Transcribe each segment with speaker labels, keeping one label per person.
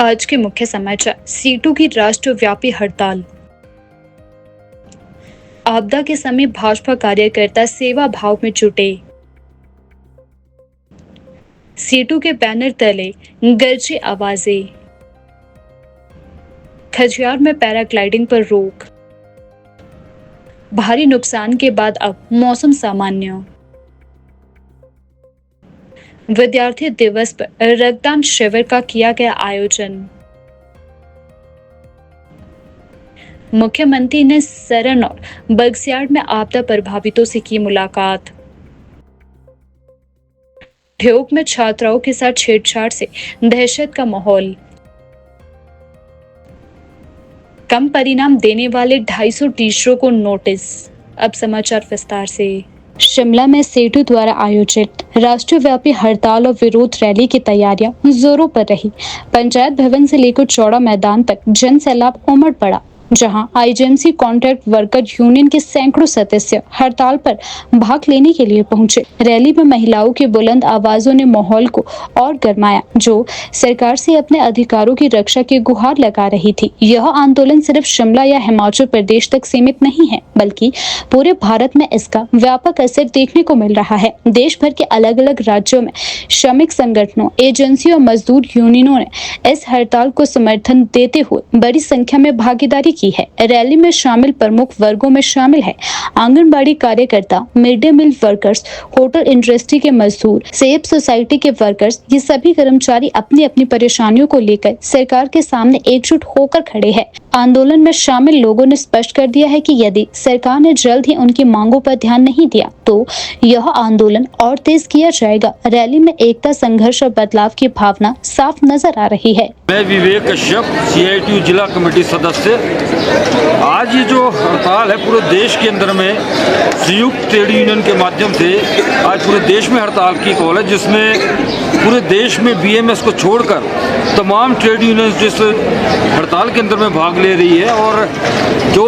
Speaker 1: आज के मुख्य समाचार। सीटों की राष्ट्रव्यापी हड़ताल। आपदा के समय भाजपा कार्यकर्ता सेवा भाव में जुटे। सीटों के बैनर तले गरजे आवाजें। खजियार में पैराग्लाइडिंग पर रोक। भारी नुकसान के बाद अब मौसम सामान्य। विद्यार्थी दिवस पर रक्तदान शिविर का किया गया आयोजन। मुख्यमंत्री ने सरन और बगस्याड़ में आपदा प्रभावितों से की मुलाकात। ठियोग में छात्राओं के साथ छेड़छाड़ से दहशत का माहौल। कम परिणाम देने वाले 250 टीचरों को नोटिस। अब समाचार विस्तार से। शिमला में सेटू द्वारा आयोजित राष्ट्रव्यापी हड़ताल और विरोध रैली की तैयारियां जोरों पर रही। पंचायत भवन से लेकर चौड़ा मैदान तक जन सैलाब उमड़ पड़ा, जहां आईजीएमसी कॉन्ट्रैक्ट वर्कर यूनियन के सैकड़ों सदस्य हड़ताल पर भाग लेने के लिए पहुंचे। रैली में महिलाओं की बुलंद आवाजों ने माहौल को और गरमाया, जो सरकार से अपने अधिकारों की रक्षा की गुहार लगा रही थी। यह आंदोलन सिर्फ शिमला या हिमाचल प्रदेश तक सीमित नहीं है, बल्कि पूरे भारत में इसका व्यापक असर देखने को मिल रहा है। देश भर के अलग अलग राज्यों में श्रमिक संगठनों, एजेंसियों और मजदूर यूनियनों ने इस हड़ताल को समर्थन देते हुए बड़ी संख्या में भागीदारी की है। रैली में शामिल प्रमुख वर्गों में शामिल है आंगनबाड़ी कार्यकर्ता, mid day meal workers, hotel industry के मजदूर, सेब सोसाइटी के वर्कर्स। ये सभी कर्मचारी अपनी अपनी परेशानियों को लेकर सरकार के सामने एकजुट होकर खड़े हैं। आंदोलन में शामिल लोगों ने स्पष्ट कर दिया है कि यदि सरकार ने जल्द ही उनकी मांगों पर ध्यान नहीं दिया तो यह आंदोलन और तेज किया जाएगा। रैली में एकता, संघर्ष और बदलाव की भावना साफ नजर आ रही है।
Speaker 2: मैं विवेक कश्यप, CITU जिला कमेटी सदस्य। आज ये जो हड़ताल है पूरे देश के अंदर में संयुक्त ट्रेड यूनियन के माध्यम से आज पूरे देश में हड़ताल की कॉल है, जिसमें पूरे देश में BMS को छोड़कर तमाम ट्रेड यूनियन जिस हड़ताल के अंदर में भाग ले रही है। और जो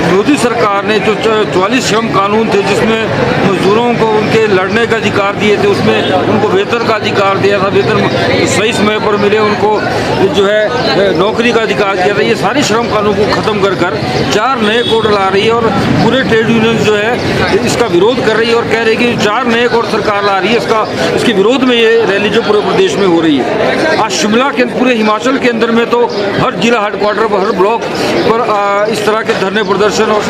Speaker 2: मोदी सरकार ने जो 44 श्रम कानून थे, जिसमें मजदूरों को उनके लड़ने का अधिकार दिए थे, उसमें उनको वेतन का अधिकार दिया था, वेतन सही समय पर मिले, उनको जो है नौकरी का अधिकार दिया था। ये सारी श्रम कानून को ख़त्म कर 4 नए कोड ला रही है और पूरे ट्रेड यूनियन जो है इसका विरोध कर रही है और कह रही है कि 4 नए कोड सरकार ला रही है, इसके विरोध में ये रैली जो पूरे प्रदेश में हो रही है। आज शिमला के पूरे हिमाचल के अंदर में तो हर जिला हेडक्वार्टर पर, हर ब्लॉक पर इस तरह के धरने प्रदर्शन और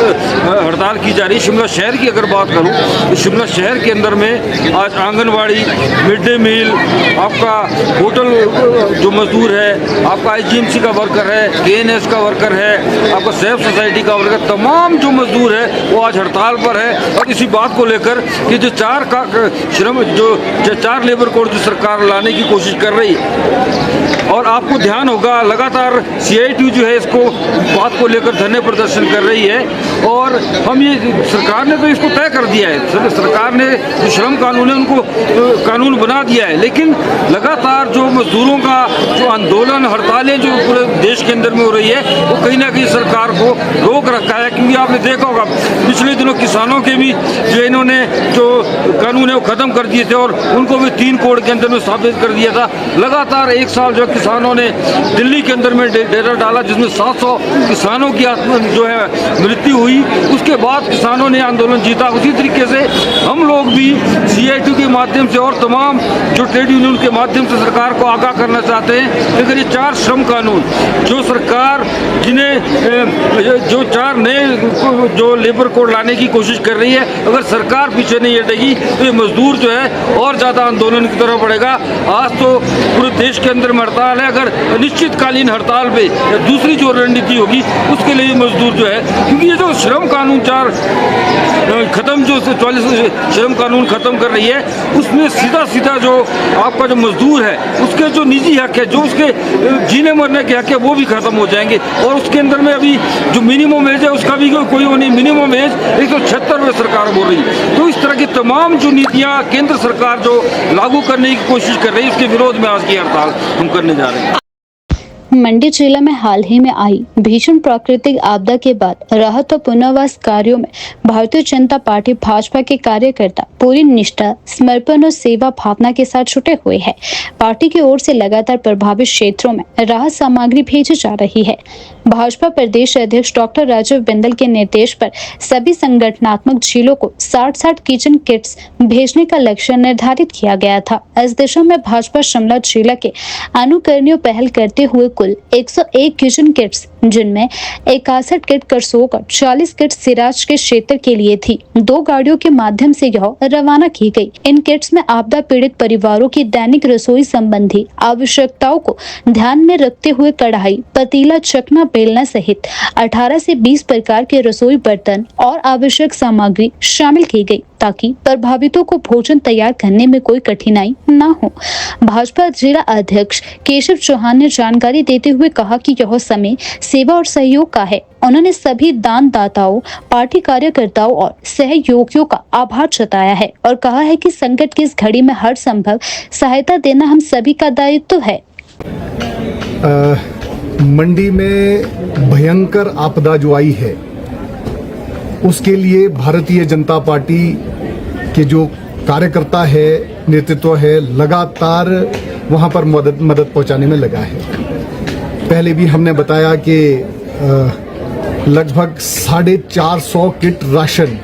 Speaker 2: हड़ताल की जा रही है। शिमला शहर की अगर बात करूं तो शिमला शहर के अंदर में आज आंगनबाड़ी, मिड डे मील, आपका होटल जो मजदूर है, आपका IGMC का वर्कर है, KNS का वर्कर है, आपका सेफ सोसाइटी का वर्कर, तमाम जो मजदूर है वो आज हड़ताल पर है। और इसी बात को लेकर कि जो 4 लेबर कोड जो सरकार लाने की कोशिश कर रही है, और आपको ध्यान होगा लगातार CITU जो है इसको बात को लेकर धरने प्रदर्शन कर रही है। और हम ये सरकार ने तो इसको तय कर दिया है, सरकार ने जो श्रम कानून है उनको कानून बना दिया है, लेकिन लगातार जो मजदूरों का जो आंदोलन, हड़तालें जो पूरे देश के अंदर में हो रही है, वो कहीं ना कहीं सरकार को रोक रखा है। क्योंकि आपने देखा होगा पिछले दिनों किसानों के भी जो इन्होंने जो कानून है वो ख़त्म कर दिए थे और उनको भी 3 कोड के अंदर में स्थापित कर दिया था। लगातार 1 साल जो किसानों ने दिल्ली के अंदर में डेरा डाला, जिसमें 700 किसानों की जो है मृत्यु हुई। उसके बाद किसानों ने आंदोलन जीता। उसी तरीके से हम लोग भी CITU के माध्यम से और तमाम जो ट्रेड यूनियन के माध्यम से सरकार को आगाह करना चाहते हैं कि अगर ये 4 श्रम कानून जो सरकार जिन्हें जो 4 नए जो लेबर कोड लाने की कोशिश कर रही है, अगर सरकार पीछे नहीं हटेगी तो ये मजदूर जो है और ज़्यादा आंदोलन की तरफ बढ़ेगा। आज तो पूरे देश के अंदर में हड़ताल है, अगर अनिश्चितकालीन हड़ताल पे या दूसरी जो रणनीति होगी उसके लिए मजदूर जो है, क्योंकि ये जो श्रम कानून 4 खत्म जो 44 श्रम कानून खत्म कर रही है, उसमें सीधा जो आपका जो मजदूर है उसके जो निजी हक है, जो उसके जीने मरने के हक है, वो भी खत्म हो जाएंगे। और उसके अंदर में अभी जो मिनिमम एज है उसका भी कोई वो नहीं, मिनिमम एज 176 में सरकार बोल रही है। तो इस तरह की तमाम जो नीतियाँ केंद्र सरकार जो लागू करने की कोशिश कर रही है, उसके विरोध में आज की हड़ताल हम करने जा रहे हैं।
Speaker 1: मंडी जिला में हाल ही में आई भीषण प्राकृतिक आपदा के बाद राहत और पुनर्वास कार्यों में भारतीय जनता पार्टी भाजपा के कार्यकर्ता पूरी निष्ठा, समर्पण और सेवा भावना के साथ जुटे हुए हैं। पार्टी की ओर से लगातार प्रभावित क्षेत्रों में राहत सामग्री भेजी जा रही है। भाजपा प्रदेश अध्यक्ष डॉक्टर राजीव बिंदल के निर्देश पर सभी संगठनात्मक जिलों को 60-60 किचन किट्स भेजने का लक्ष्य निर्धारित किया गया था। इस दिशा में भाजपा शिमला जिला के अनुकरणीय पहल करते हुए कुल 101 किचन किट्स, जिनमें 61 किट करसोग और 40 किट सिराज के क्षेत्र के लिए थी, 2 गाड़ियों के माध्यम से यह रवाना की गई। इन किट्स में आपदा पीड़ित परिवारों की दैनिक रसोई संबंधी आवश्यकताओं को ध्यान में रखते हुए कढ़ाई, पतीला, चकना, बेलना सहित 18 से 20 प्रकार के रसोई बर्तन और आवश्यक सामग्री शामिल की गई, ताकि प्रभावितों को भोजन तैयार करने में कोई कठिनाई न हो। भाजपा जिला अध्यक्ष केशव चौहान ने जानकारी देते हुए कहा कि यह समय सेवा और सहयोग का है। उन्होंने सभी दानदाताओं, पार्टी कार्यकर्ताओं और सहयोगियों का आभार जताया है और कहा है कि संकट की इस घड़ी में हर संभव सहायता देना हम सभी का दायित्व है।
Speaker 3: मंडी में भयंकर आपदा जो आई है, उसके लिए भारतीय जनता पार्टी के जो कार्यकर्ता है, नेतृत्व है, लगातार वहां पर मदद पहुंचाने में लगा है। पहले भी हमने बताया कि लगभग 450 किट राशन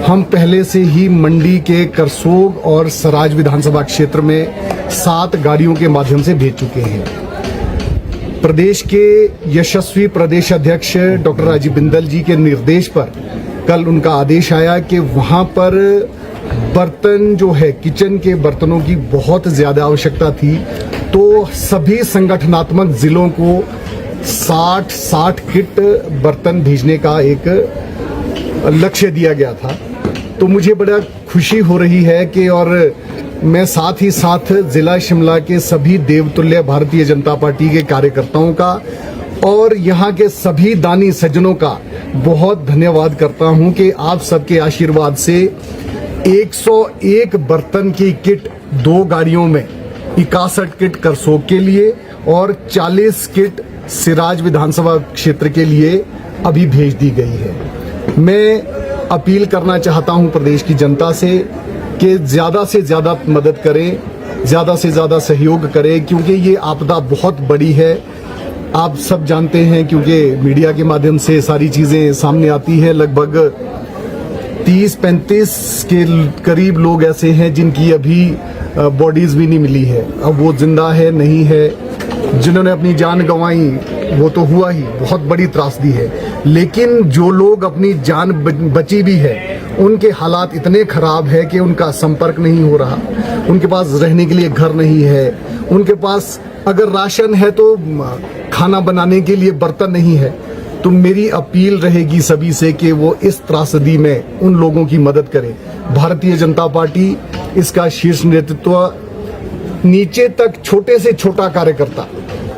Speaker 3: हम पहले से ही मंडी के करसोग और सराज विधानसभा क्षेत्र में 7 गाड़ियों के माध्यम से भेज चुके हैं। प्रदेश के यशस्वी प्रदेश अध्यक्ष डॉक्टर राजीव बिंदल जी के निर्देश पर कल उनका आदेश आया कि वहां पर बर्तन जो है, किचन के बर्तनों की बहुत ज़्यादा आवश्यकता थी, तो सभी संगठनात्मक जिलों को 60 किट बर्तन भेजने का एक लक्ष्य दिया गया था। तो मुझे बड़ा खुशी हो रही है कि, और मैं साथ ही साथ जिला शिमला के सभी देवतुल्य भारतीय जनता पार्टी के कार्यकर्ताओं का और यहाँ के सभी दानी सज्जनों का बहुत धन्यवाद करता हूँ कि आप सबके आशीर्वाद से 101 बर्तन की किट 2 गाड़ियों में 61 किट करसोग के लिए और 40 किट सिराज विधानसभा क्षेत्र के लिए अभी भेज दी गई है। मैं अपील करना चाहता हूं प्रदेश की जनता से कि ज़्यादा से ज़्यादा मदद करें, ज़्यादा से ज़्यादा सहयोग करें, क्योंकि ये आपदा बहुत बड़ी है। आप सब जानते हैं, क्योंकि मीडिया के माध्यम से सारी चीज़ें सामने आती हैं। लगभग 30-35 के करीब लोग ऐसे हैं जिनकी अभी बॉडीज़ भी नहीं मिली है। अब वो जिंदा है नहीं है, जिन्होंने अपनी जान गंवाई वो तो हुआ ही, बहुत बड़ी त्रासदी है। लेकिन जो लोग अपनी जान बची भी है, उनके हालात इतने खराब है कि उनका संपर्क नहीं हो रहा, उनके पास रहने के लिए घर नहीं है, उनके पास अगर राशन है तो खाना बनाने के लिए बर्तन नहीं है। तो मेरी अपील रहेगी सभी से कि वो इस त्रासदी में उन लोगों की मदद करें। भारतीय जनता पार्टी, इसका शीर्ष नेतृत्व, नीचे तक छोटे से छोटा कार्यकर्ता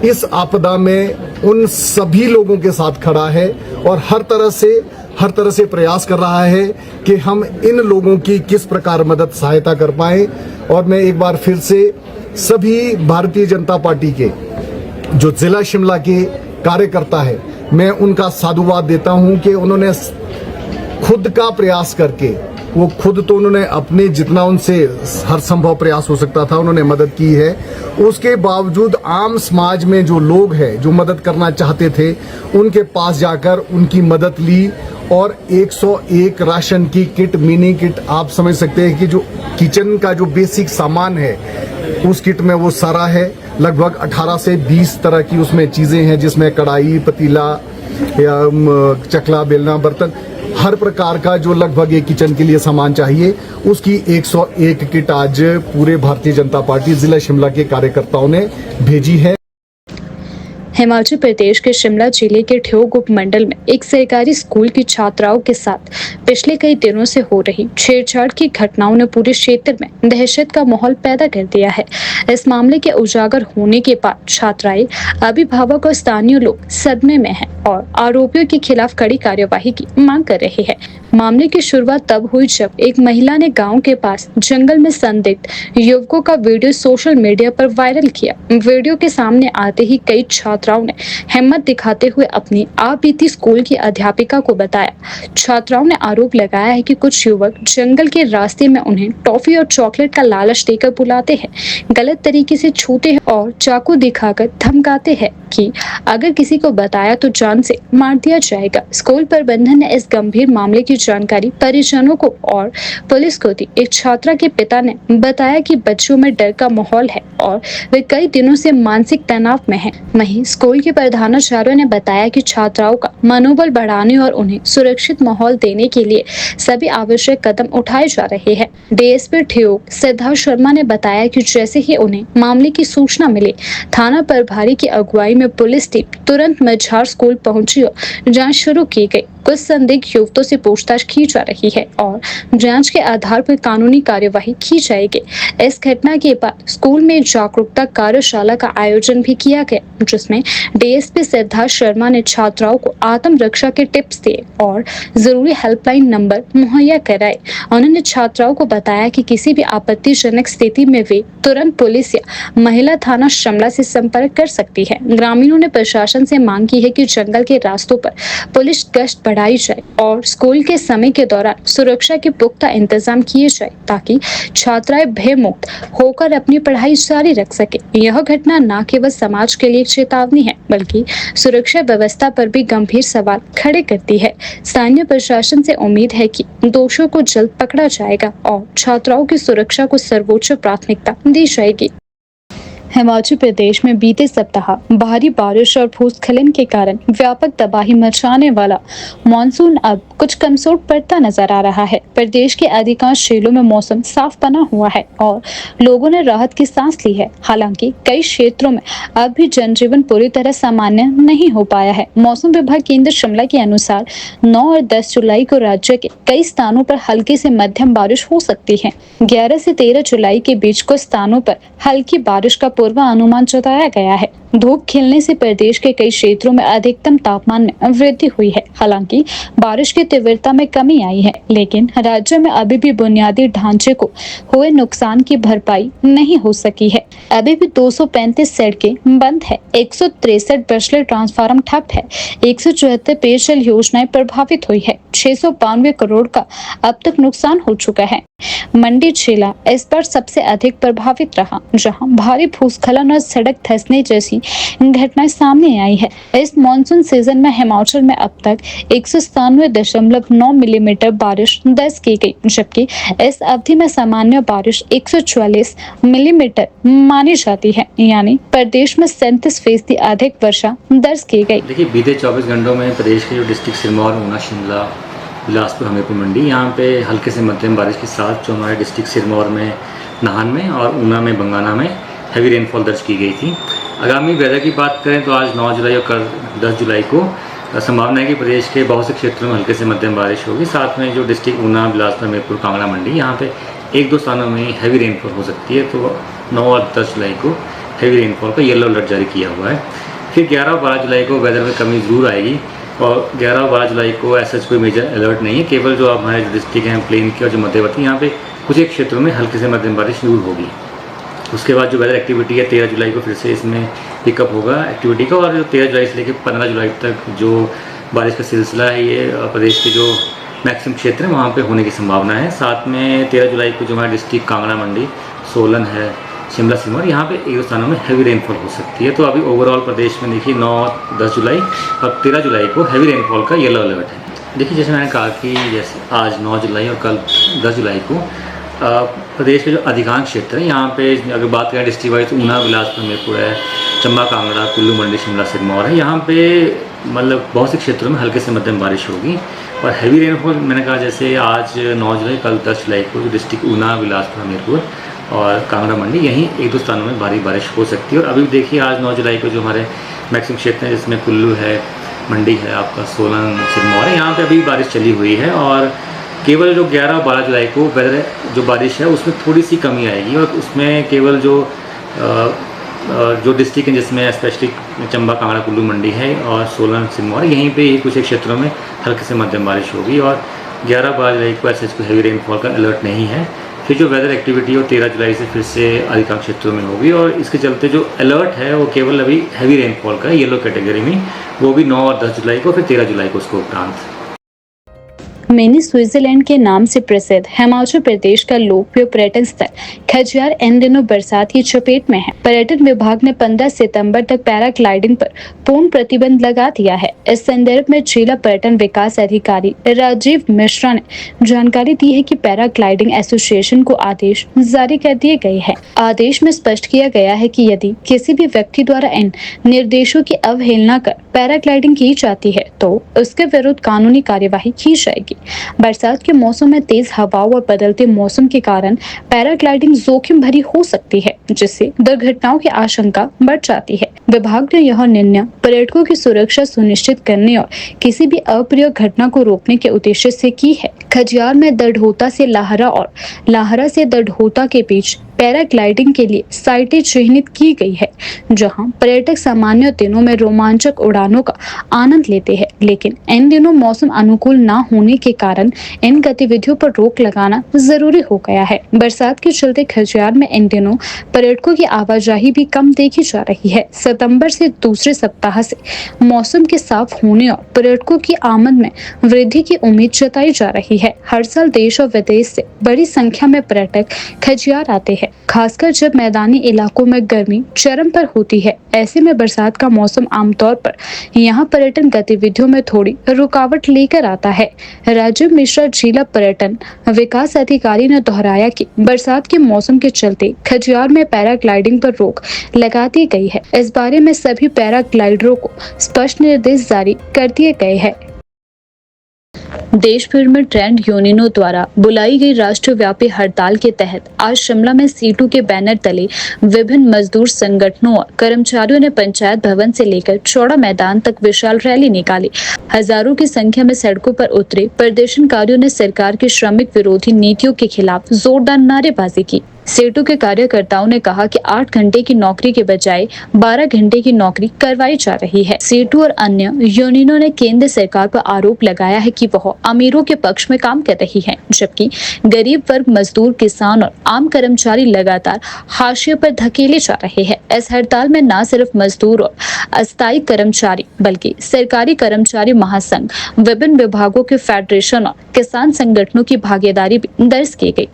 Speaker 3: इस आपदा में उन सभी लोगों के साथ खड़ा है और हर तरह से प्रयास कर रहा है कि हम इन लोगों की किस प्रकार मदद सहायता कर पाएं। और मैं एक बार फिर से सभी भारतीय जनता पार्टी के जो जिला शिमला के कार्यकर्ता है, मैं उनका साधुवाद देता हूं कि उन्होंने खुद का प्रयास करके, वो खुद तो उन्होंने अपने जितना उनसे हर संभव प्रयास हो सकता था उन्होंने मदद की है। उसके बावजूद आम समाज में जो लोग हैं जो मदद करना चाहते थे, उनके पास जाकर उनकी मदद ली और 101 राशन की किट, मिनी किट, आप समझ सकते हैं कि जो किचन का जो बेसिक सामान है उस किट में वो सारा है। लगभग 18 से 20 तरह की उसमें चीज़ें हैं, जिसमें कढ़ाई, पतीला या चकला, बेलना, बर्तन, हर प्रकार का जो लगभग एक किचन के लिए सामान चाहिए, उसकी 101 किट आज पूरे भारतीय जनता पार्टी जिला शिमला के कार्यकर्ताओं ने भेजी है।
Speaker 1: हिमाचल प्रदेश के शिमला जिले के ठियोग उपमंडल में एक सरकारी स्कूल की छात्राओं के साथ पिछले कई दिनों से हो रही छेड़छाड़ की घटनाओं ने पूरे क्षेत्र में दहशत का माहौल पैदा कर दिया है। इस मामले के उजागर होने के बाद छात्राएं, अभिभावक और स्थानीय लोग सदमे में हैं और आरोपियों के खिलाफ कड़ी कार्यवाही की मांग कर रहे हैं। मामले की शुरुआत तब हुई जब एक महिला ने गांव के पास जंगल में संदिग्ध युवकों का वीडियो सोशल मीडिया पर वायरल किया। वीडियो के सामने आते ही कई छात्र छात्राओं ने हिम्मत दिखाते हुए अपनी आप बीती स्कूल की अध्यापिका को बताया। छात्राओं ने आरोप लगाया है कि कुछ युवक जंगल के रास्ते में उन्हें टॉफी और चॉकलेट का लालच देकर बुलाते हैं, गलत तरीके से छूते हैं और चाकू दिखाकर धमकाते हैं कि अगर किसी को बताया तो जान से मार दिया जाएगा। स्कूल प्रबंधन ने इस गंभीर मामले की जानकारी परिजनों को और पुलिस को दी। एक छात्रा के पिता ने बताया कि बच्चों में डर का माहौल है और वे कई दिनों से मानसिक तनाव में हैं। वहीं स्कूल के प्रधानाचार्य ने बताया कि छात्राओं का मनोबल बढ़ाने और उन्हें सुरक्षित माहौल देने के लिए सभी आवश्यक कदम उठाए जा रहे हैं। डीएसपी ठियोग सिद्धार्थ शर्मा ने बताया कि जैसे ही उन्हें मामले की सूचना मिली, थाना प्रभारी की अगुवाई में पुलिस टीम तुरंत मझार स्कूल पहुंची और जांच शुरू की गई। कुछ संदिग्ध युवकों से पूछताछ की जा रही है और जांच के आधार पर कानूनी कार्यवाही की जाएगी। इस घटना के बाद स्कूल में जागरूकता कार्यशाला का आयोजन भी किया गया, जिसमें डीएसपी सिद्धार्थ शर्मा ने छात्राओं को आत्म रक्षा के टिप्स दिए और जरूरी हेल्पलाइन नंबर मुहैया कराए। उन्होंने छात्राओं को बताया कि किसी भी आपत्तिजनक स्थिति में वे तुरंत पुलिस या महिला थाना शिमला से संपर्क कर सकती है। ग्रामीणों ने प्रशासन से मांग की है कि जंगल के रास्तों पर पुलिस गश्त बढ़ाई जाए और स्कूल के समय के दौरान सुरक्षा के पुख्ता इंतजाम किए जाए ताकि छात्राएं भयमुक्त होकर अपनी पढ़ाई जारी रख सके। यह घटना न केवल समाज के लिए एक चेतावनी है, बल्कि सुरक्षा व्यवस्था पर भी गंभीर सवाल खड़े करती है। स्थानीय प्रशासन से उम्मीद है कि दोषियों को जल्द पकड़ा जाएगा और छात्राओं की सुरक्षा को सर्वोच्च प्राथमिकता दी जाएगी। हिमाचल प्रदेश में बीते सप्ताह भारी बारिश और भूस्खलन के कारण व्यापक तबाही मचाने वाला मानसून अब कुछ कमजोर पड़ता नजर आ रहा है। प्रदेश के अधिकांश जिलों में मौसम साफ बना हुआ है और लोगों ने राहत की सांस ली है। हालांकि कई क्षेत्रों में अब भी जनजीवन पूरी तरह सामान्य नहीं हो पाया है। मौसम विभाग केंद्र शिमला के अनुसार 9 और 10 जुलाई को राज्य के कई स्थानों पर हल्की से मध्यम बारिश हो सकती है। 11 से 13 जुलाई के बीच कुछ स्थानों पर हल्की बारिश का पूर्वानुमान जताया गया है। धूप खिलने से प्रदेश के कई क्षेत्रों में अधिकतम तापमान में वृद्धि हुई है। हालांकि बारिश की तीव्रता में कमी आई है, लेकिन राज्य में अभी भी बुनियादी ढांचे को हुए नुकसान की भरपाई नहीं हो सकी है। अभी भी 235 सड़कें बंद है, 163 बिजली ट्रांसफार्मर ठप है, 174 पेयजल योजनाएं प्रभावित हुई है, 692 करोड़ का अब तक नुकसान हो चुका है। मंडी जिला इस बार सबसे अधिक प्रभावित रहा, जहां भारी भूस्खलन और सड़क धंसने जैसी घटनाएं सामने आई है। इस मानसून सीजन में हिमाचल में अब तक 197.9 मिलीमीटर बारिश दर्ज की गई, जबकि इस अवधि में सामान्य बारिश 144 मिलीमीटर मानी जाती है, यानी प्रदेश में 37% अधिक वर्षा दर्ज की गई।
Speaker 4: देखिए, बीते 24 घंटों में प्रदेश के जो डिस्ट्रिक्ट सिरमौर, ऊना, शिमला, बिलासपुर, हमीरपुर, मंडी, यहाँ पे हल्के से मध्यम बारिश के साथ जो हमारे डिस्ट्रिक्ट सिरमौर में, नाहन में और ऊना में, बंगाना में हैवी रेनफॉल दर्ज की गई थी। आगामी वेदर की बात करें तो आज 9 जुलाई और कल 10 जुलाई को संभावना है कि प्रदेश के बहुत से क्षेत्रों में हल्के से मध्यम बारिश होगी। साथ में जो डिस्ट्रिक्ट ऊना, बिलासपुर, हमीरपुर, कांगड़ा, मंडी, यहाँ पे 1-2 स्थानों में हैवी रेनफॉल हो सकती है। तो 9 और 10 जुलाई को हैवी रेनफॉल का येलो अलर्ट जारी किया हुआ है। फिर 11 और 12 जुलाई को वेदर में कमी ज़रूर आएगी और 11 और 12 जुलाई को ऐसा कोई मेजर अलर्ट नहीं है। केवल जो हमारे जो डिस्ट्रिक्ट हैं प्लेन के और जो मध्यवर्ती, यहाँ पे कुछ एक क्षेत्रों में हल्के से मध्यम बारिश जरूर होगी। उसके बाद जो वेदर एक्टिविटी है 13 जुलाई को फिर से इसमें पिकअप होगा एक्टिविटी का, और जो 13 जुलाई से लेकर 15 जुलाई तक जो बारिश का सिलसिला है ये प्रदेश के जो मैक्सिमम क्षेत्र हैं वहाँ पे होने की संभावना है। साथ में 13 जुलाई को जो हमारे डिस्ट्रिक्ट कांगड़ा, मंडी, सोलन है, शिमला, सिरमौर, यहाँ पे एक स्थानों में हैवी रेनफॉल हो सकती है। तो अभी ओवरऑल प्रदेश में देखिए 9-10 जुलाई और 13 जुलाई को हैवी रेनफॉल का येलो अलर्ट है। देखिए, जैसे मैंने कहा कि जैसे आज 9 जुलाई और कल 10 जुलाई को प्रदेश के जो अधिकांश क्षेत्र हैं यहाँ पे अगर बात करें डिस्ट्रिक्ट वाइज, ऊना, बिलासपुर, हमीरपुर है, चंबा, कांगड़ा, कुल्लू, मंडी, शिमला, सिरमौर है, यहाँ पे मतलब बहुत से क्षेत्रों में हल्के से मध्यम बारिश होगी। और हैवी रेनफॉल मैंने कहा जैसे आज 9 जुलाई कल 10 जुलाई को जो डिस्ट्रिक्ट ऊना, बिलासपुर, हमीरपुर और कांगड़ा, मंडी, यहीं 1-2 स्थानों में भारी बारिश हो सकती है। और अभी देखिए आज 9 जुलाई को जो हमारे मैक्सिमम क्षेत्र हैं जिसमें कुल्लू है, मंडी है, आपका सोलन, सिरमौर है, यहाँ पे अभी बारिश चली हुई है। और केवल जो 11 और 12 जुलाई को वेदर जो बारिश है उसमें थोड़ी सी कमी आएगी और उसमें केवल जो डिस्ट्रिक्ट हैं जिसमें स्पेशली चंबा, कांगड़ा, कुल्लू, मंडी है और सोलन, सिरमौर, यहीं पे ही कुछ एक क्षेत्रों में हल्के से मध्यम बारिश होगी। और 11-12 जुलाई को ऐसे कोई हैवी रेनफॉल का अलर्ट नहीं है। फिर जो वेदर एक्टिविटी है वो 13 जुलाई से फिर से अधिकांश क्षेत्रों में होगी और इसके चलते जो अलर्ट है वो केवल अभी हैवी रेनफॉल का है येलो कैटेगरी में, वो भी 9 और 10 जुलाई को, फिर 13 जुलाई को उसको उपरांत।
Speaker 1: मिनी स्विट्जरलैंड के नाम से प्रसिद्ध हिमाचल प्रदेश का लोकप्रिय पर्यटन स्थल खजियार इन दिनों बरसात की चपेट में है। पर्यटन विभाग ने 15 सितंबर तक पैराग्लाइडिंग पर पूर्ण प्रतिबंध लगा दिया है। इस संदर्भ में जिला पर्यटन विकास अधिकारी राजीव मिश्रा ने जानकारी दी है कि पैराग्लाइडिंग एसोसिएशन को आदेश जारी कर दिए गए हैं। आदेश में स्पष्ट किया गया है कि यदि किसी भी व्यक्ति द्वारा इन निर्देशों की अवहेलना कर पैराग्लाइडिंग की जाती है तो उसके विरुद्ध कानूनी कार्यवाही की जाएगी। बरसात के मौसम में तेज हवाओं और बदलते मौसम के कारण पैराग्लाइडिंग जोखिम भरी हो सकती है, जिससे दुर्घटनाओं की आशंका बढ़ जाती है। विभाग ने यह निर्णय पर्यटकों की सुरक्षा सुनिश्चित करने और किसी भी अप्रिय घटना को रोकने के उद्देश्य से की है। खजियार में दढ़ोता से लाहरा और लाहरा से दढ़ोता के बीच पैराग्लाइडिंग के लिए साइटें चिन्हित की गई है, जहां पर्यटक सामान्य दिनों में रोमांचक उड़ानों का आनंद लेते हैं, लेकिन इन दिनों मौसम अनुकूल न होने के कारण इन गतिविधियों पर रोक लगाना जरूरी हो गया है। बरसात के चलते खजियार में इन दिनों पर्यटकों की आवाजाही भी कम देखी जा रही है। सितंबर से दूसरे सप्ताह से मौसम के साफ होने और पर्यटकों की आमद में वृद्धि की उम्मीद जताई जा रही है। हर साल देश और विदेश से बड़ी संख्या में पर्यटक खजियार आते हैं, खासकर जब मैदानी इलाकों में गर्मी चरम पर होती है। ऐसे में बरसात का मौसम आमतौर पर यहाँ पर्यटन गतिविधियों में थोड़ी रुकावट लेकर आता है। राजीव मिश्रा जिला पर्यटन विकास अधिकारी ने दोहराया कि बरसात के मौसम के चलते खजियार में पैराग्लाइडिंग पर रोक लगा दी गई है। इस बारे में सभी पैराग्लाइडरों को स्पष्ट निर्देश जारी कर दिए गए हैं। देश भर में ट्रेड यूनियनों द्वारा बुलाई गई राष्ट्रव्यापी हड़ताल के तहत आज शिमला में सीटू के बैनर तले विभिन्न मजदूर संगठनों और कर्मचारियों ने पंचायत भवन से लेकर चौड़ा मैदान तक विशाल रैली निकाली। हजारों की संख्या में सड़कों पर उतरे प्रदर्शनकारियों ने सरकार की श्रमिक विरोधी नीतियों के खिलाफ जोरदार नारेबाजी की। सेटू के कार्यकर्ताओं ने कहा कि 8 घंटे की नौकरी के बजाय 12 घंटे की नौकरी करवाई जा रही है। सेटू और अन्य यूनियनों ने केंद्र सरकार पर आरोप लगाया है कि वह अमीरों के पक्ष में काम कर रही है, जबकि गरीब वर्ग, मजदूर, किसान और आम कर्मचारी लगातार हाशिए पर धकेले जा रहे हैं। इस हड़ताल में न सिर्फ मजदूर और अस्थायी कर्मचारी बल्कि सरकारी कर्मचारी महासंघ, विभिन्न विभागों के फेडरेशन और किसान संगठनों की भागीदारी भी दर्ज की गई।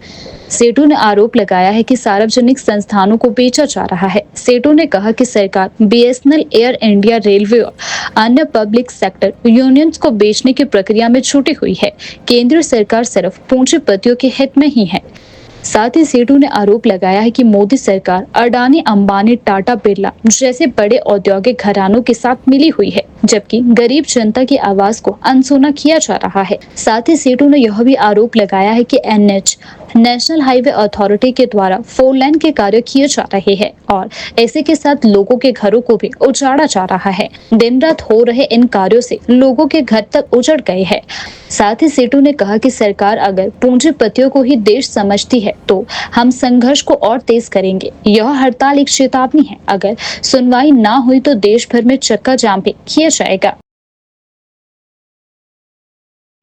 Speaker 1: सेटू ने आरोप लगाया है कि सार्वजनिक संस्थानों को बेचा जा रहा है। सेटू ने कहा कि सरकार बीएसएनएल, एयर इंडिया, रेलवे और अन्य पब्लिक सेक्टर यूनियंस को बेचने की प्रक्रिया में छूटी हुई है। केंद्र सरकार सिर्फ पूंजीपतियों के हित में ही है। साथ ही सेटू ने आरोप लगाया है कि मोदी सरकार अडानी, अंबानी, टाटा, बिरला जैसे बड़े औद्योगिक घरानों के साथ मिली हुई है, जबकि गरीब जनता की आवाज को अनसुना किया जा रहा है। साथ ही सेटू ने यह भी आरोप लगाया है कि एनएच, नेशनल हाईवे अथॉरिटी के द्वारा 4 लेन के कार्य किए जा रहे हैं और ऐसे के साथ लोगों के घरों को भी उजाड़ा जा रहा है। दिन रात हो रहे इन कार्यों से लोगों के घर तक उजड़ गए हैं। साथ ही सेटू ने कहा कि सरकार अगर पूंजीपतियों को ही देश समझती है तो हम संघर्ष को और तेज करेंगे। यह हड़ताल एक चेतावनी है, अगर सुनवाई ना हुई तो देश भर में चक्का जाम भी किया जाएगा।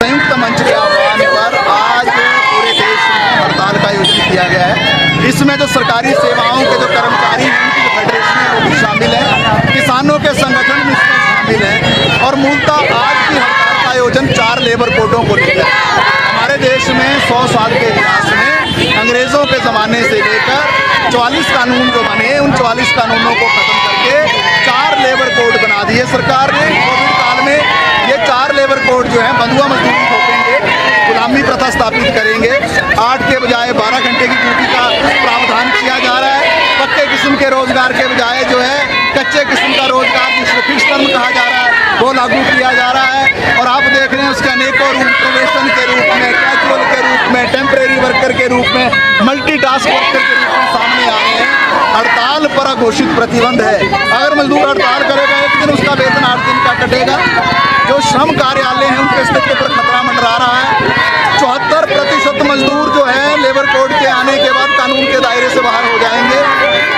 Speaker 5: संयुक्त मंच के आह्वान पर आज पूरे देश में हड़ताल का आयोजन किया गया है। इसमें जो सरकारी सेवाओं के जो कर्मचारी हैं, उनकी जो फेडरेशन है वो भी शामिल है, किसानों के संगठन भी इसमें शामिल हैं और मूलतः आज की हड़ताल का आयोजन 4 लेबर कोडों को लेकर। हमारे देश में 100 साल के इतिहास में अंग्रेजों के ज़माने से लेकर 44 कानून जो बने, उन 44 कानूनों को ख़त्म करके 4 लेबर कोड बना दिए सरकार ने। कोविड काल में ये 4 लेबर कोड जो है बंधुआ मजदूरी थोपेंगे, गुलामी प्रथा स्थापित करेंगे। 8 के बजाय 12 घंटे की ड्यूटी का प्रावधान किया जा रहा है। पक्के किस्म के रोजगार के बजाय जो है कच्चे किस्म का रोजगार, जिसको फिक्स टर्म कहा जा रहा है, वो लागू किया जा रहा है। और आप देख रहे हैं उसके अनेकों रूप, प्रोबेशन के रूप में, कैजुअल के रूप में, टेम्परेरी वर्कर के रूप में, मल्टीटास्क वर्कर के रूप में सामने आ रहे हैं। हड़ताल पर घोषित प्रतिबंध है। अगर मजदूर हड़ताल करेगा एक दिन, उसका वेतन 8 दिन का कटेगा। जो श्रम कार्यालय हैं उनके अस्तित्व पर खतरा मंडरा रहा है। 74% मजदूर जो है लेबर कोड के आने के बाद कानून के दायरे से बाहर हो जाएंगे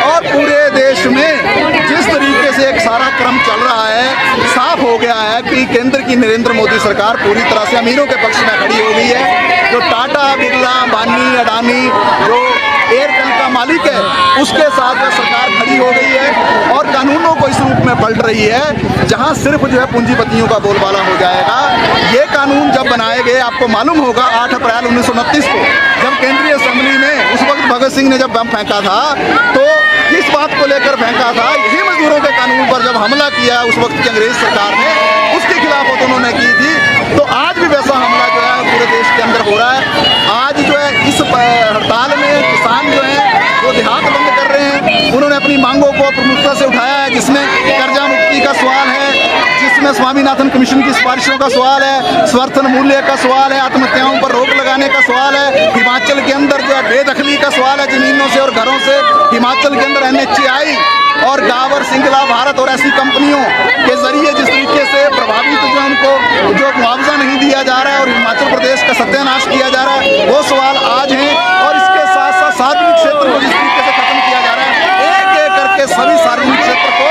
Speaker 5: और पूरे देश में जिस तरीके से एक सारा क्रम चल रहा है, साफ हो गया है कि केंद्र की नरेंद्र मोदी सरकार पूरी तरह से अमीरों के पक्ष में खड़ी हो गई है। जो टाटा, बिरला, अंबानी, अडानी, जो एयरटेल का मालिक है, उसके साथ जो सरकार खड़ी हो गई है और कानूनों को इस रूप में पलट रही है जहां सिर्फ जो है पूंजीपतियों का बोलबाला हो जाएगा। ये कानून जब बनाए गए, आपको मालूम होगा 8 अप्रैल 1929 को जब केंद्रीय असेंबली में उस वक्त भगत सिंह ने जब बम फेंका था, तो किस बात को लेकर फेंका था? यही मजदूरों के कानून पर जब हमला किया उस वक्त की अंग्रेज सरकार ने, उसके खिलाफ वो दोनों ने की थी। तो आज भी वैसा हमला जो है पूरे देश के अंदर हो रहा है। आज जो है इस हड़ताल में किसान जो है वो देहात बंद कर रहे हैं। उन्होंने अपनी मांगों को प्रमुखता से उठाया है, जिसमें कर्जा मुक्ति का सवाल है, जिसमें स्वामीनाथन कमीशन की सिफारिशों का सवाल है, समर्थन मूल्य का सवाल है, आत्महत्याओं पर रोक लगाने का सवाल है, हिमाचल के अंदर जो है बेदखली का सवाल है जमीनों से और घरों से। हिमाचल के अंदर NHAI और डाबर, सिंगला, भारत और ऐसी कंपनियों के जरिए जिस तरीके से प्रभावित जो है उनको जो मुआवजा नहीं दिया जा रहा है और हिमाचल प्रदेश का सत्यानाश किया जा रहा है, वो सवाल आज हैं। और इसके साथ साथ सार्वजनिक क्षेत्र को जिस तरीके से खत्म किया जा रहा है, एक एक करके सभी सार्वजनिक क्षेत्र को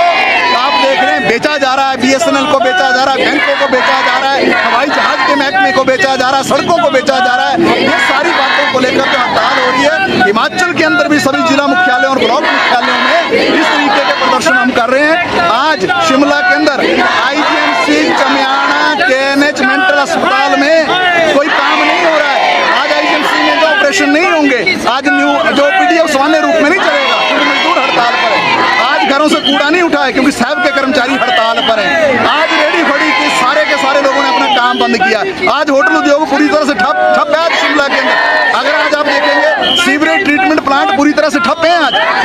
Speaker 5: आप देख रहे हैं बेचा जा रहा है। BSNL को बेचा जा रहा है, बैंकों को बेचा जा रहा है, हवाई जहाज के महकमे को बेचा जा रहा है, सड़कों को बेचा जा रहा है। ये सारी बातों को लेकर जो हड़ताल हो रही है, हिमाचल के अंदर भी सभी जिला मुख्यालयों और ब्लॉक मुख्यालयों में इस तरीके के प्रदर्शन हम कर रहे हैं। आज शिमला के अंदर IGMC चमियाना KNH मेंटल अस्पताल में कोई काम नहीं हो रहा है। आज IGMC में जो ऑपरेशन नहीं होंगे, आज जो PDF सामान्य रूप में नहीं चलेगा क्योंकि मजदूर हड़ताल पर है। आज घरों से कूड़ा नहीं उठाए क्योंकि साहब के कर्मचारी हड़ताल पर हैं। आज रेडी फड़ी के सारे लोगों ने अपना काम बंद किया। आज होटल उद्योग पूरी तरह से ठप है आज शिमला के अंदर। अगर आज आप देखेंगे सीवरेज ट्रीटमेंट प्लांट पूरी तरह से ठप है।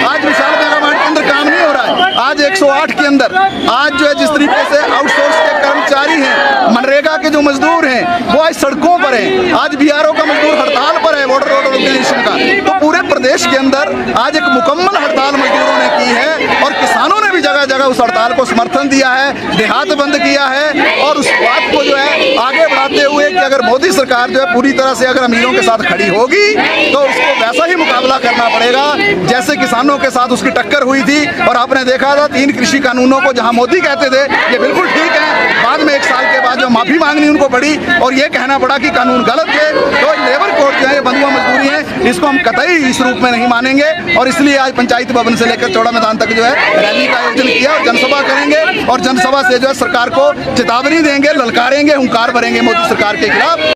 Speaker 5: आज विशाल मेगामार्ट के अंदर काम नहीं हो रहा है। आज 108 के अंदर आज जो है जिस तरीके से आउटसोर्स के कर्मचारी हैं, मनरेगा के जो मजदूर हैं, वो आज सड़कों पर हैं। आज BRO का मजदूर हड़ताल पर है, वाटर रोड ऑर्गेनाइजेशन का। तो पूरे प्रदेश के अंदर आज एक मुकम्मल हड़ताल मजदूरों ने की है और किसानों ने भी जगह जगह उस हड़ताल को समर्थन दिया है, देहात बंद किया है। और उस बात को जो है आगे बढ़ाते हुए कि अगर मोदी सरकार जो है पूरी तरह से अगर अमीरों के साथ खड़ी होगी तो उसको वैसा ही मुकाबला करना पड़ेगा जैसे किसानों के साथ उसकी टक्कर हुई थी। और आपने देखा था 3 कृषि कानूनों को जहां मोदी कहते थे ये बिल्कुल ठीक है, बाद में 1 साल के बाद जो माफी मांगनी उनको पड़ी और ये कहना पड़ा कि कानून गलत थे। तो लेबर कोड जो है बंधुआ मजदूरी है, इसको हम कतई इस रूप में नहीं मानेंगे। और इसलिए आज पंचायत भवन से लेकर चौड़ा मैदान तक जो है रैली का आयोजन किया और जनसभा करेंगे और जनसभा से जो है सरकार को चेतावनी देंगे, ललकारेंगे, हुंकार भरेंगे मोदी सरकार के खिलाफ।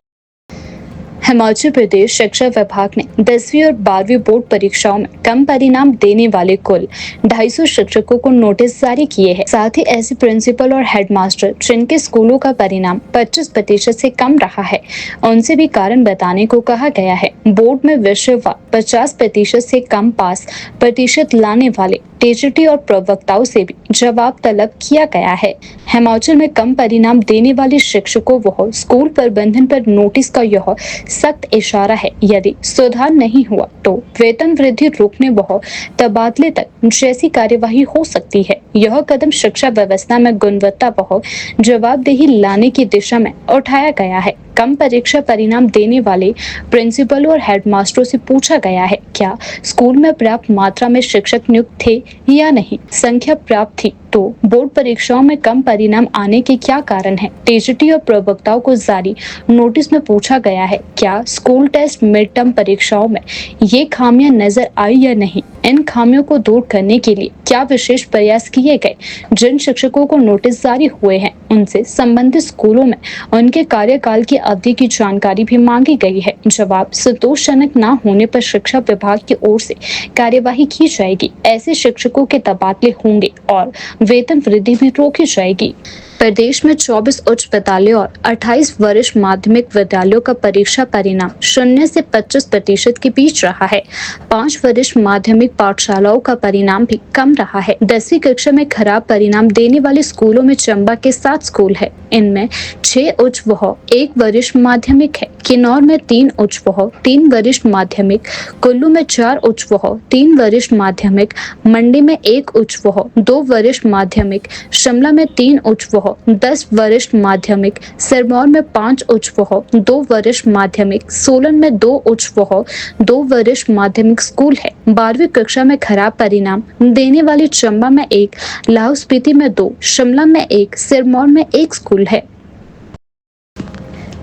Speaker 1: हिमाचल प्रदेश शिक्षा विभाग ने 10वीं और 12वीं बोर्ड परीक्षाओं में कम परिणाम देने वाले कुल 250 शिक्षकों को नोटिस जारी किए हैं। साथ ही ऐसे प्रिंसिपल और हेडमास्टर जिनके स्कूलों का परिणाम 25% से कम रहा है, उनसे भी कारण बताने को कहा गया है। बोर्ड में विषयवार 50% से कम पास प्रतिशत लाने वाले टीचर और प्रवक्ताओं से भी जवाब तलब किया गया है। हिमाचल में कम परिणाम देने वाले शिक्षकों व स्कूल प्रबंधन पर नोटिस का यह सख्त इशारा है। यदि सुधार नहीं हुआ तो वेतन वृद्धि रोकने व तबादले तक जैसी कार्यवाही हो सकती है। यह कदम शिक्षा व्यवस्था में गुणवत्ता व जवाबदेही लाने की दिशा में उठाया गया है। कम परीक्षा परिणाम देने वाले प्रिंसिपलों और हेडमास्टरों से पूछा गया है क्या स्कूल में पर्याप्त मात्रा में शिक्षक नियुक्त थे या नहीं। संख्या पर्याप्त थी तो बोर्ड परीक्षाओं में कम परिणाम आने के क्या कारण है। टीजीटी और प्रवक्ताओं को जारी नोटिस में पूछा गया है क्या स्कूल टेस्ट मिड टर्म परीक्षाओं में ये खामियां नजर आई या नहीं। इन खामियों को दूर करने के लिए क्या विशेष प्रयास किए गए। जिन शिक्षकों को नोटिस जारी हुए हैं उनसे संबंधित स्कूलों में उनके कार्यकाल की अवधि की जानकारी भी मांगी गई है। जवाब संतोषजनक न होने पर शिक्षा विभाग की ओर से कार्यवाही की जाएगी। ऐसे शिक्षकों के तबादले होंगे और वेतन वृद्धि भी रोकी जाएगी। प्रदेश में 24 उच्च विद्यालयों और 28 वरिष्ठ माध्यमिक विद्यालयों का परीक्षा परिणाम 0 से 25% के बीच रहा है। 5 वरिष्ठ माध्यमिक पाठशालाओं का परिणाम भी कम रहा है। 10वीं कक्षा में खराब परिणाम देने वाले स्कूलों में चंबा के 7 स्कूल है। इनमें 6 उच्च व 1 वरिष्ठ माध्यमिक है। किन्नौर में 3 उच्च व 3 वरिष्ठ माध्यमिक, कुल्लू में 4 उच्च व 3 वरिष्ठ माध्यमिक, मंडी में 1 उच्च व 2 वरिष्ठ माध्यमिक, शिमला में 3 उच्च व 10 वरिष्ठ माध्यमिक, सिरमौर में 5 उच्च व 2 वरिष्ठ माध्यमिक, सोलन में 2 उच्च व 2 वरिष्ठ माध्यमिक स्कूल है। 12वीं कक्षा में खराब परिणाम देने वाले चंबा में 1, लाहौल स्पीति में 2, शिमला में 1, सिरमौर में 1 स्कूल है।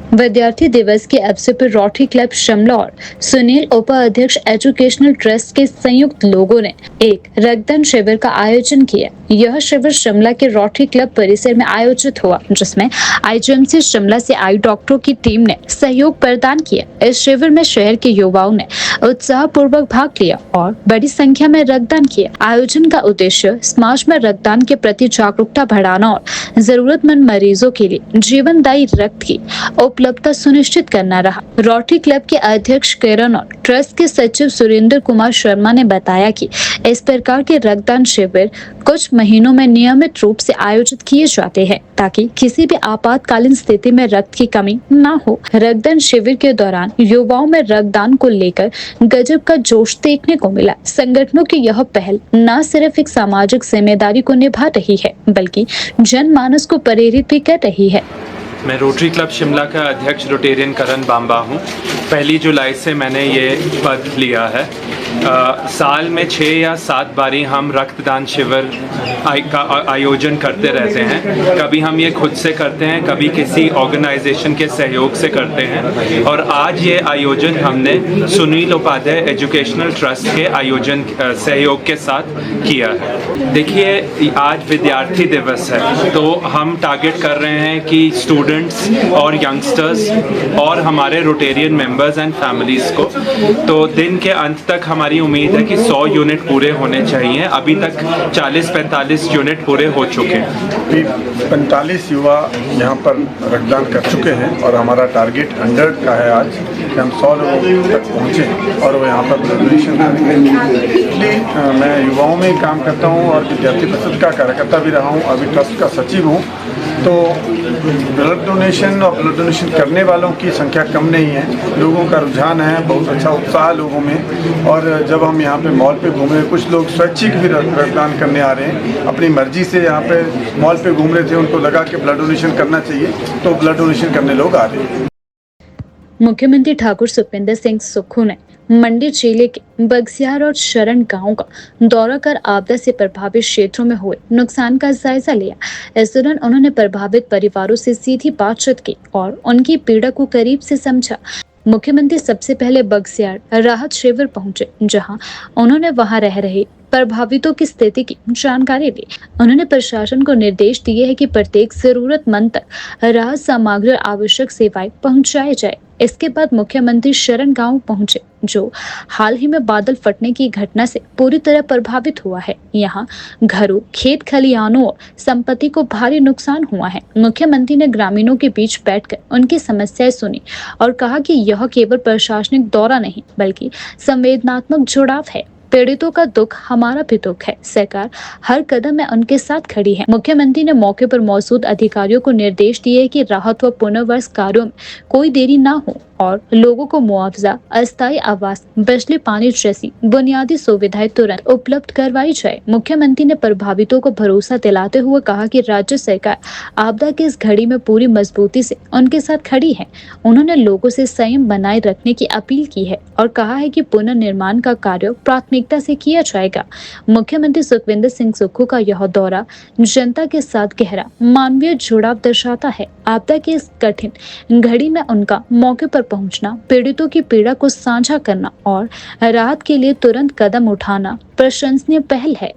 Speaker 1: विद्यार्थी दिवस के अवसर पर रोटरी क्लब शिमला और सुनील उपाध्यक्ष एजुकेशनल ट्रस्ट के संयुक्त लोगों ने एक रक्तदान शिविर का आयोजन किया। यह शिविर शिमला के रोटरी क्लब परिसर में आयोजित हुआ, जिसमें आईजीएमसी शिमला से आई डॉक्टरों की टीम ने सहयोग प्रदान किया। इस शिविर में शहर के युवाओं ने उत्साहपूर्वक भाग लिया और बड़ी संख्या में रक्तदान किया। आयोजन का उद्देश्य समाज में रक्तदान के प्रति जागरूकता बढ़ाना और जरूरतमंद मरीजों के लिए जीवनदायी रक्त की उपलब्धता सुनिश्चित करना रहा। रोटरी क्लब के अध्यक्ष किरण और ट्रस्ट के सचिव सुरेंद्र कुमार शर्मा ने बताया कि इस प्रकार के रक्तदान शिविर कुछ महीनों में नियमित रूप से आयोजित किए जाते हैं, ताकि किसी भी आपातकालीन स्थिति में रक्त की कमी न हो। रक्तदान शिविर के दौरान युवाओं में रक्तदान को लेकर गजब का जोश देखने को मिला। संगठनों की यह पहल न सिर्फ एक सामाजिक जिम्मेदारी को निभा रही है, बल्कि जनमानस को प्रेरित भी कर रही है।
Speaker 6: मैं रोटरी क्लब शिमला का अध्यक्ष रोटेरियन करण बांबा हूँ। 1 जुलाई से मैंने ये पद लिया है। साल में 6 या 7 बारी हम रक्तदान शिविर का आयोजन करते रहते हैं। कभी हम ये खुद से करते हैं, कभी किसी ऑर्गेनाइजेशन के सहयोग से करते हैं, और आज ये आयोजन हमने सुनील उपाध्याय एजुकेशनल ट्रस्ट के सहयोग के साथ किया है। देखिए, आज विद्यार्थी दिवस है, तो हम टारगेट कर रहे हैं कि स्टूडेंट्स और यंगस्टर्स और हमारे रोटेरियन मेंबर्स एंड फैमिलीज़ को, तो दिन के अंत तक हमारी उम्मीद है कि 100 यूनिट पूरे होने चाहिए। अभी तक 40-45 यूनिट पूरे हो चुके हैं।
Speaker 7: 45 युवा यहाँ पर रक्तदान कर चुके हैं और हमारा टारगेट 100 का है आज कि हम 100 लोगों तक पहुँचें और वो यहाँ पर ब्लड डोनेशन करेंगे। इसलिए मैं युवाओं में ही काम करता हूँ और विद्यार्थी परिषद का कार्यकर्ता भी रहा हूँ, अभी ट्रस्ट का सचिव हूँ। तो ब्लड डोनेशन और ब्लड डोनेशन करने वालों की संख्या कम नहीं है, लोगों का रुझान है, बहुत अच्छा उत्साह लोगों में। और जब हम यहाँ पे मॉल पे घूम रहे, कुछ लोग स्वैच्छिक भी रक्तदान करने आ रहे हैं, अपनी मर्जी से यहाँ पे मॉल पे घूम रहे थे, उनको लगा कि ब्लड डोनेशन करना चाहिए, तो ब्लड डोनेशन करने लोग आ रहे हैं।
Speaker 1: मुख्यमंत्री ठाकुर सुखविंदर सिंह सुक्खू ने मंडी जिले के बगसियार और शरण गांव का दौरा कर आपदा से प्रभावित क्षेत्रों में हुए नुकसान का जायजा लिया। इस दौरान उन्होंने प्रभावित परिवारों से सीधी बातचीत की और उनकी पीड़ा को करीब से समझा। मुख्यमंत्री सबसे पहले बगसियार राहत शिविर पहुंचे, जहां उन्होंने वहां रह रहे प्रभावितों की स्थिति की जानकारी ली। उन्होंने प्रशासन को निर्देश दिए हैं कि प्रत्येक जरूरतमंद तक राहत सामग्री और आवश्यक सेवाएं पहुंचाई जाए। इसके बाद मुख्यमंत्री शरण गांव पहुंचे, जो हाल ही में बादल फटने की घटना से पूरी तरह प्रभावित हुआ है। यहाँ घरों, खेत खलिहानों और संपत्ति को भारी नुकसान हुआ है। मुख्यमंत्री ने ग्रामीणों के बीच बैठकर उनकी समस्याएं सुनी और कहा कि यह केवल प्रशासनिक दौरा नहीं, बल्कि संवेदनात्मक जुड़ाव है। पीड़ितों का दुख हमारा भी दुख है। सरकार हर कदम में उनके साथ खड़ी है। मुख्यमंत्री ने मौके पर मौजूद अधिकारियों को निर्देश दिए कि राहत व पुनर्वास कार्यों में कोई देरी न हो और लोगों को मुआवजा, अस्थायी आवास, बिजली पानी जैसी बुनियादी सुविधाएं तुरंत उपलब्ध करवाई जाए। मुख्यमंत्री ने प्रभावितों को भरोसा दिलाते हुए कहा कि राज्य सरकार आपदा की इस घड़ी में पूरी मजबूती से उनके साथ खड़ी है। उन्होंने लोगों से संयम बनाए रखने की अपील की है और कहा है कि पुनर्निर्माण का कार्य प्राथमिकता से किया जाएगा। मुख्यमंत्री सुखविंदर सिंह सुक्खू का यह दौरा जनता के साथ गहरा मानवीय जुड़ाव दर्शाता है। आपदा की इस कठिन घड़ी में उनका मौके पर पहुंचना, पीड़ितों की पीड़ा को साझा करना और राहत के लिए तुरंत कदम उठाना प्रशंसनीय पहल है।